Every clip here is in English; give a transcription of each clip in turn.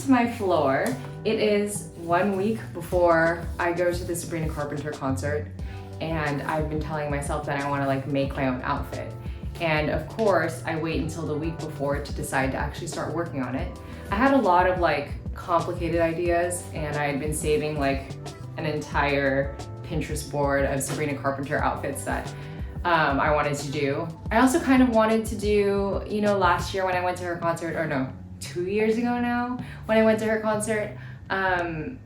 to my floor. It is 1 week before I go to the Sabrina Carpenter concert, and I've been telling myself that I want to like make my own outfit. And of course, I wait until the week before to decide to actually start working on it. I had a lot of like complicated ideas, and I had been saving like an entire Pinterest board of Sabrina Carpenter outfits that I wanted to do. I also kind of wanted to do, you know, last year when I went to her concert, or no, 2 years ago now, when I went to her concert, and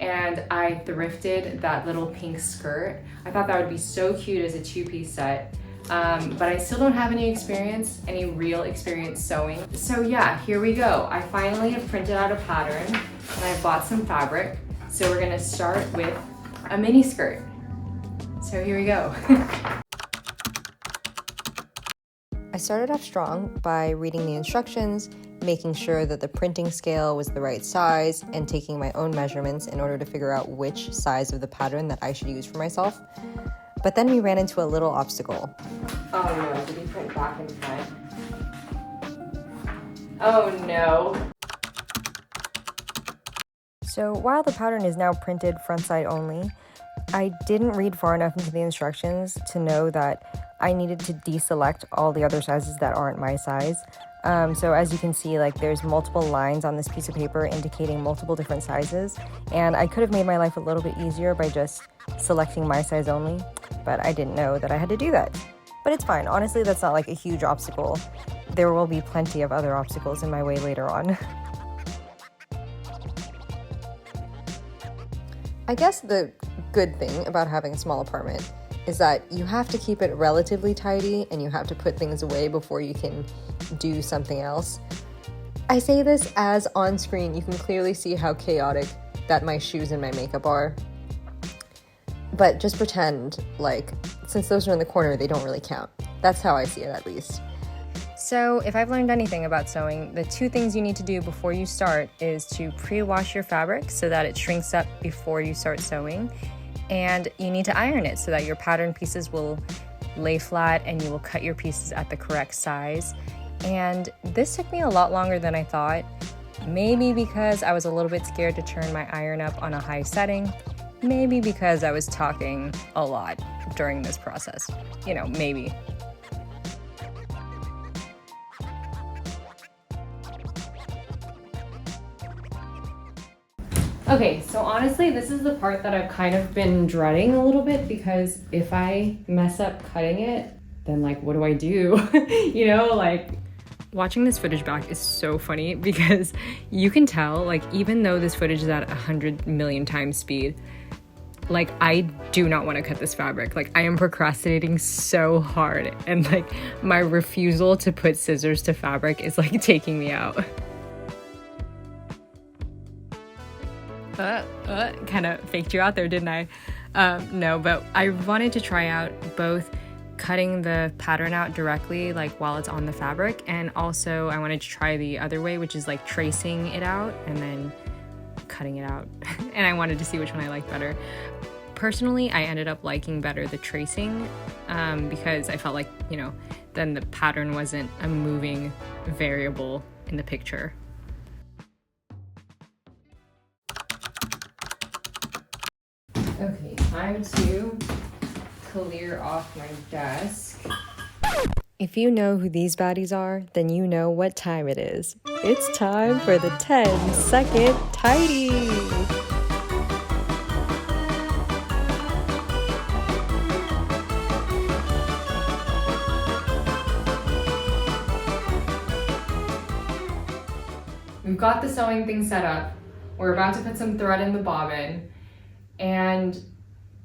I thrifted that little pink skirt. I thought that would be so cute as a two-piece set, but I still don't have any experience, any real experience sewing. So yeah, here we go. I finally have printed out a pattern, and I bought some fabric. So we're gonna start with a mini skirt. So here we go. I started off strong by reading the instructions, making sure that the printing scale was the right size, and taking my own measurements in order to figure out which size of the pattern that I should use for myself. But then we ran into a little obstacle. Oh no, did he print back and front? Oh no. So while the pattern is now printed front side only, I didn't read far enough into the instructions to know that I needed to deselect all the other sizes that aren't my size. So as you can see, like there's multiple lines on this piece of paper indicating multiple different sizes, and I could have made my life a little bit easier by just selecting my size only, but I didn't know that I had to do that. But it's fine. Honestly, that's not like a huge obstacle. There will be plenty of other obstacles in my way later on. I guess the good thing about having a small apartment is that you have to keep it relatively tidy and you have to put things away before you can do something else. I say this as on screen you can clearly see how chaotic that my shoes and my makeup are. But just pretend like, since those are in the corner, they don't really count. That's how I see it, at least. So if I've learned anything about sewing, the two things you need to do before you start is to pre-wash your fabric so that it shrinks up before you start sewing. And you need to iron it so that your pattern pieces will lay flat and you will cut your pieces at the correct size. And this took me a lot longer than I thought, maybe because I was a little bit scared to turn my iron up on a high setting, maybe because I was talking a lot during this process, you know, maybe. Okay, so honestly, this is the part that I've kind of been dreading a little bit, because if I mess up cutting it, then like, what do I do? You know, like, watching this footage back is so funny because you can tell, like, even though this footage is at 100 million times speed, like, I do not want to cut this fabric. Like, I am procrastinating so hard, and like, my refusal to put scissors to fabric is like taking me out. Kind of faked you out there, didn't I? No, but I wanted to try out both cutting the pattern out directly, like while it's on the fabric, and also I wanted to try the other way, which is like tracing it out and then cutting it out. And I wanted to see which one I liked better. Personally, I ended up liking better the tracing because I felt like, you know, then the pattern wasn't a moving variable in the picture. Okay, time to clear off my desk. If you know who these baddies are, then you know what time it is. It's time for the 10-second tidy! We've got the sewing thing set up. We're about to put some thread in the bobbin. And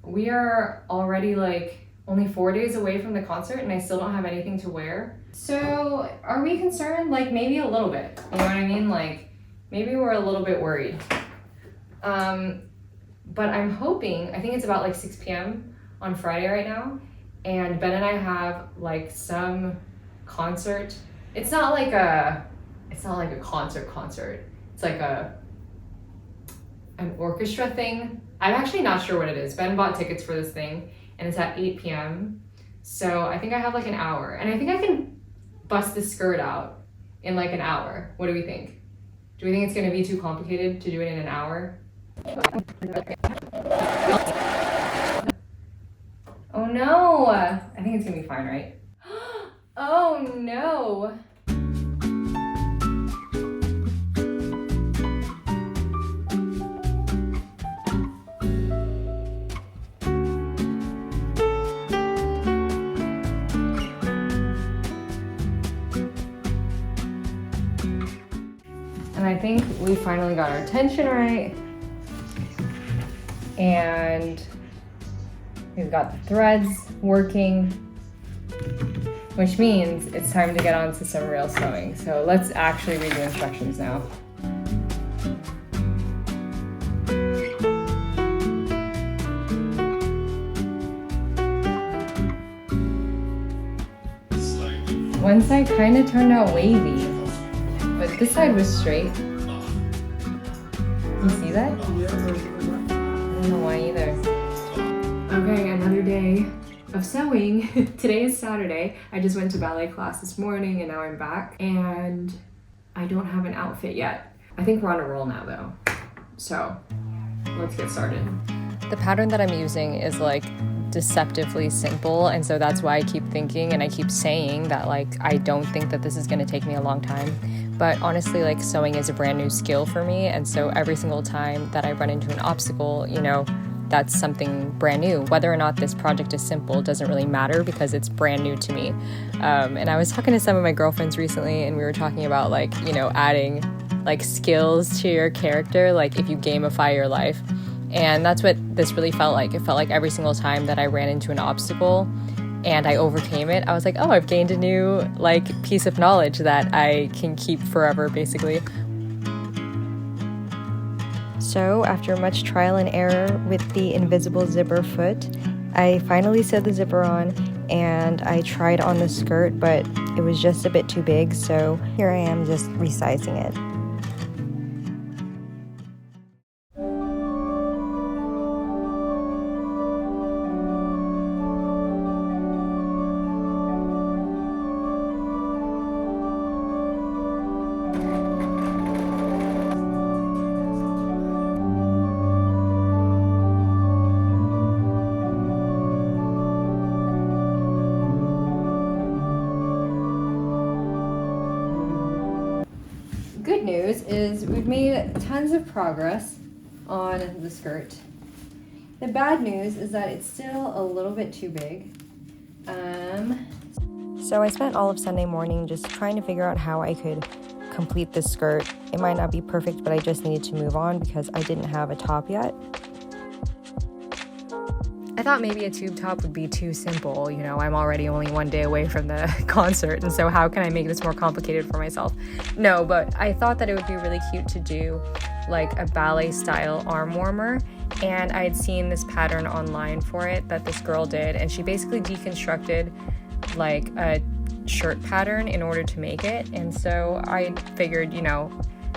we are already like only 4 days away from the concert, and I still don't have anything to wear. So are we concerned? Like, maybe a little bit, you know what I mean? Like, maybe we're a little bit worried. But I'm hoping, I think it's about like 6 p.m. on Friday right now, and Ben and I have like some concert. It's not like a concert. It's like an orchestra thing. I'm actually not sure what it is. Ben bought tickets for this thing, and it's at 8 p.m. So I think I have like an hour, and I think I can bust this skirt out in like an hour. What do we think? Do we think it's gonna be too complicated to do it in an hour? Oh no! I think it's gonna be fine, right? Oh no! And I think we finally got our tension right. And we've got the threads working, which means it's time to get on to some real sewing. So let's actually read the instructions now. One side kind of turned out wavy, but this side was straight. You see that? I don't know why either. Okay, another day of sewing. Today is Saturday. I just went to ballet class this morning and now I'm back and I don't have an outfit yet. I think we're on a roll now though. So let's get started. The pattern that I'm using is like deceptively simple, and so that's why I keep thinking and I keep saying that like I don't think that this is going to take me a long time. But honestly, like sewing is a brand new skill for me, and so every single time that I run into an obstacle, you know, that's something brand new. Whether or not this project is simple doesn't really matter because it's brand new to me. And I was talking to some of my girlfriends recently and we were talking about like, you know, adding like skills to your character, like if you gamify your life. And that's what this really felt like. It felt like every single time that I ran into an obstacle and I overcame it, I was like, oh, I've gained a new like piece of knowledge that I can keep forever, basically. So after much trial and error with the invisible zipper foot, I finally sewed the zipper on and I tried on the skirt, but it was just a bit too big. So here I am just resizing it. Good news is we've made tons of progress on the skirt. The bad news is that it's still a little bit too big. So I spent all of Sunday morning just trying to figure out how I could complete this skirt. It might not be perfect, but I just needed to move on because I didn't have a top yet. I thought maybe a tube top would be too simple. You know, I'm already only one day away from the concert, and so how can I make this more complicated for myself? No, but I thought that it would be really cute to do like a ballet style arm warmer, and I had seen this pattern online for it that this girl did, and she basically deconstructed like a shirt pattern in order to make it. And so I figured, you know,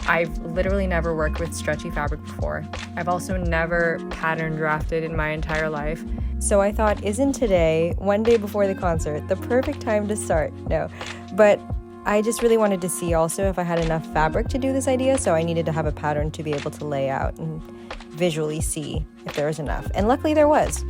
I've literally never worked with stretchy fabric before. I've also never pattern drafted in my entire life. So I thought, isn't today, one day before the concert, the perfect time to start? No, but I just really wanted to see also if I had enough fabric to do this idea, so I needed to have a pattern to be able to lay out and visually see if there was enough. And luckily there was.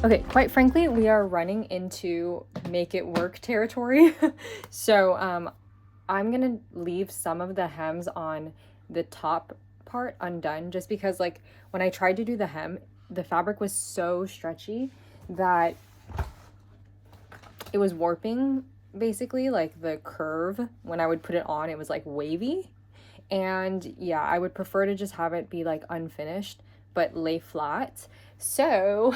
Okay, quite frankly, we are running into make it work territory. So I'm gonna leave some of the hems on the top part undone just because like when I tried to do the hem, the fabric was so stretchy that it was warping basically, like the curve. When I would put it on, it was like wavy. And yeah, I would prefer to just have it be like unfinished but lay flat. So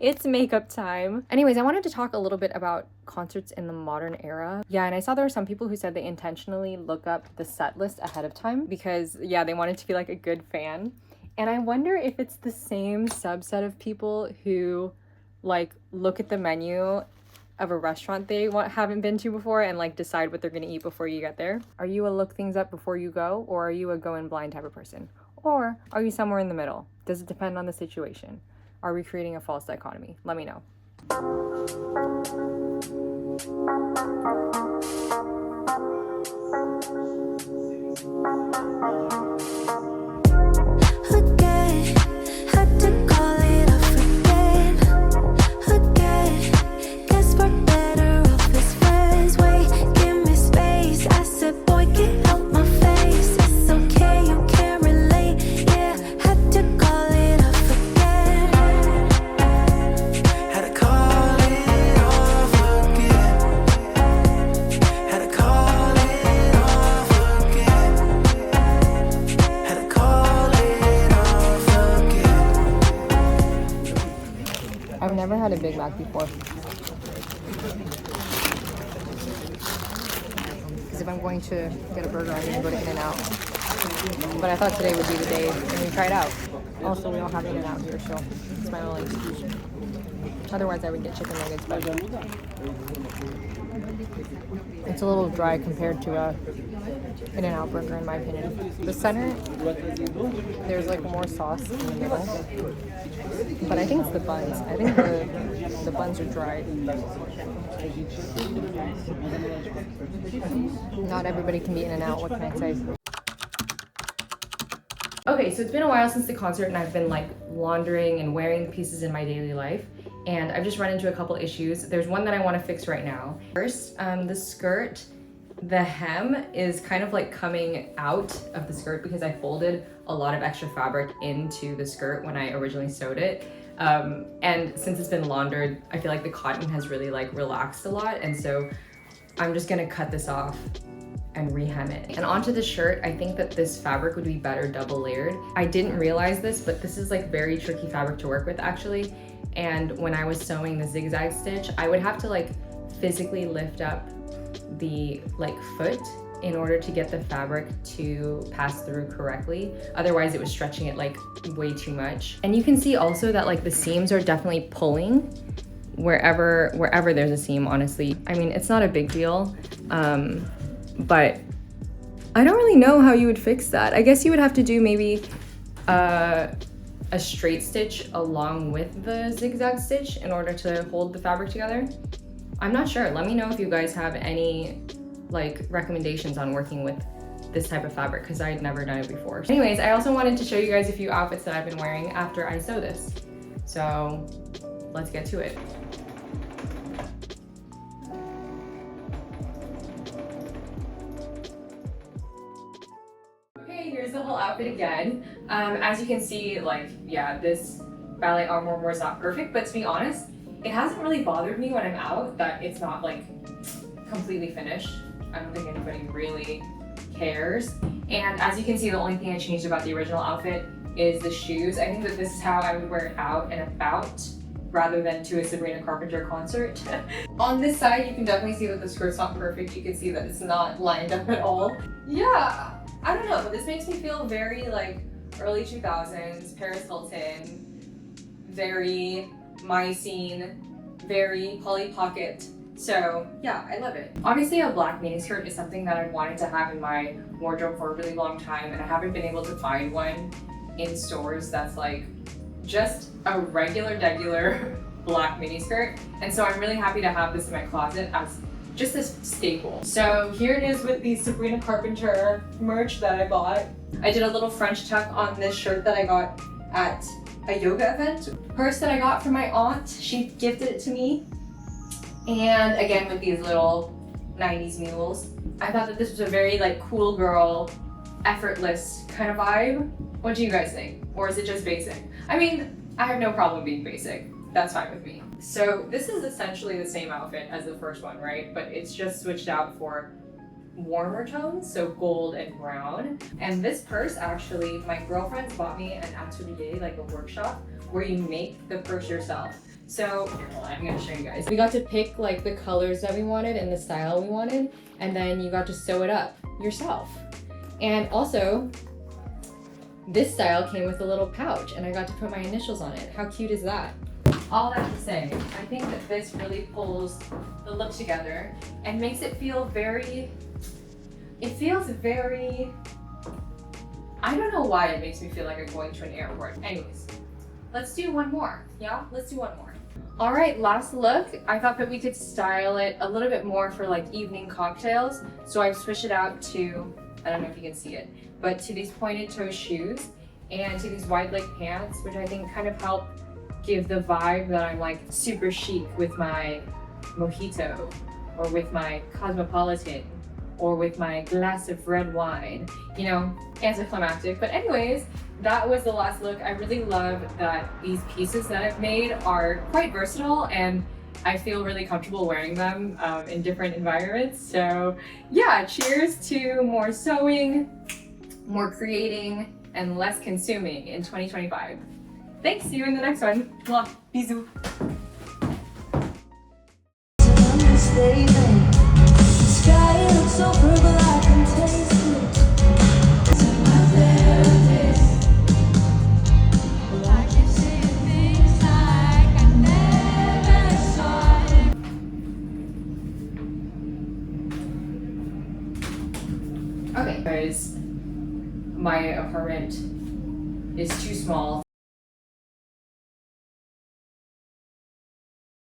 it's makeup time. Anyways, I wanted to talk a little bit about concerts in the modern era. Yeah, and I saw there were some people who said they intentionally look up the set list ahead of time because, yeah, they wanted to be like a good fan. And I wonder if it's the same subset of people who like look at the menu of a restaurant they haven't been to before and like decide what they're gonna eat before you get there? Are you a look things up before you go, or are you a go in blind type of person? Or are you somewhere in the middle? Does it depend on the situation? Are we creating a false dichotomy? Let me know. I've never had a Big Mac before. Because if I'm going to get a burger, I'm going to go to In-N-Out. But I thought today would be the day and we try it out. Also, we don't have In-N-Out here, so it's my only excuse. Otherwise, I would get chicken nuggets, but it's a little dry compared to a In-N-Out burger, in my opinion. The center, there's like more sauce in the middle. But I think it's the buns. I think the buns are dry. Not everybody can be In-N-Out, what can I say? Okay, so it's been a while since the concert and I've been like laundering and wearing the pieces in my daily life. And I've just run into a couple issues. There's one that I want to fix right now. First, the skirt, the hem is kind of like coming out of the skirt because I folded a lot of extra fabric into the skirt when I originally sewed it. And since it's been laundered, I feel like the cotton has really like relaxed a lot. And so I'm just gonna cut this off and rehem it. And onto the shirt, I think that this fabric would be better double layered. I didn't realize this, but this is like very tricky fabric to work with actually. And when I was sewing the zigzag stitch, I would have to like physically lift up the like foot in order to get the fabric to pass through correctly. Otherwise it was stretching it like way too much. And you can see also that like the seams are definitely pulling wherever there's a seam, honestly. I mean, it's not a big deal, but I don't really know how you would fix that. I guess you would have to do maybe a straight stitch along with the zigzag stitch in order to hold the fabric together. I'm not sure. Let me know if you guys have any like recommendations on working with this type of fabric because I had never done it before. Anyways, I also wanted to show you guys a few outfits that I've been wearing after I sew this. So let's get to it. Okay, here's the whole outfit again. As you can see, like, yeah, this ballet armor is not perfect, but to be honest, it hasn't really bothered me when I'm out that it's not like completely finished. I don't think anybody really cares. And as you can see, the only thing I changed about the original outfit is the shoes. I think that this is how I would wear it out and about rather than to a Sabrina Carpenter concert. On this side, you can definitely see that the skirt's not perfect. You can see that it's not lined up at all. Yeah, I don't know, but this makes me feel very like early 2000s, Paris Hilton, very my scene, very Polly Pocket. So yeah, I love it. Obviously a black miniskirt is something that I've wanted to have in my wardrobe for a really long time and I haven't been able to find one in stores that's like just a regular black miniskirt. And so I'm really happy to have this in my closet as just this staple. So here it is with the Sabrina Carpenter merch that I bought. I did a little French tuck on this shirt that I got at a yoga event. Purse that I got from my aunt, she gifted it to me. And again with these little 90s mules. I thought that this was a very like cool girl, effortless kind of vibe. What do you guys think? Or is it just basic? I mean, I have no problem being basic. That's fine with me. So this is essentially the same outfit as the first one, right? But it's just switched out for warmer tones, so gold and brown. And this purse actually, my girlfriends bought me an atelier, like a workshop, where you make the purse yourself. So I'm gonna show you guys. We got to pick like the colors that we wanted and the style we wanted, and then you got to sew it up yourself. And also, this style came with a little pouch and I got to put my initials on it. How cute is that? all that to say, I think that this really pulls the look together and makes it feel very, I don't know why it makes me feel like I'm going to an airport. Anyways, let's do one more, yeah? Let's do one more. All right, last look. I thought that we could style it a little bit more for like evening cocktails. So I switched it out to, I don't know if you can see it, but to these pointed toe shoes and to these wide leg pants, which I think kind of help give the vibe that I'm like super chic with my mojito or with my cosmopolitan or with my glass of red wine, you know, anticlimactic. But anyways, that was the last look. I really love that these pieces that I've made are quite versatile and I feel really comfortable wearing them in different environments. So yeah, cheers to more sewing, more creating, and less consuming in 2025. Thanks, see you in the next one. Mwah. Bisous. Okay, guys, my apartment is too small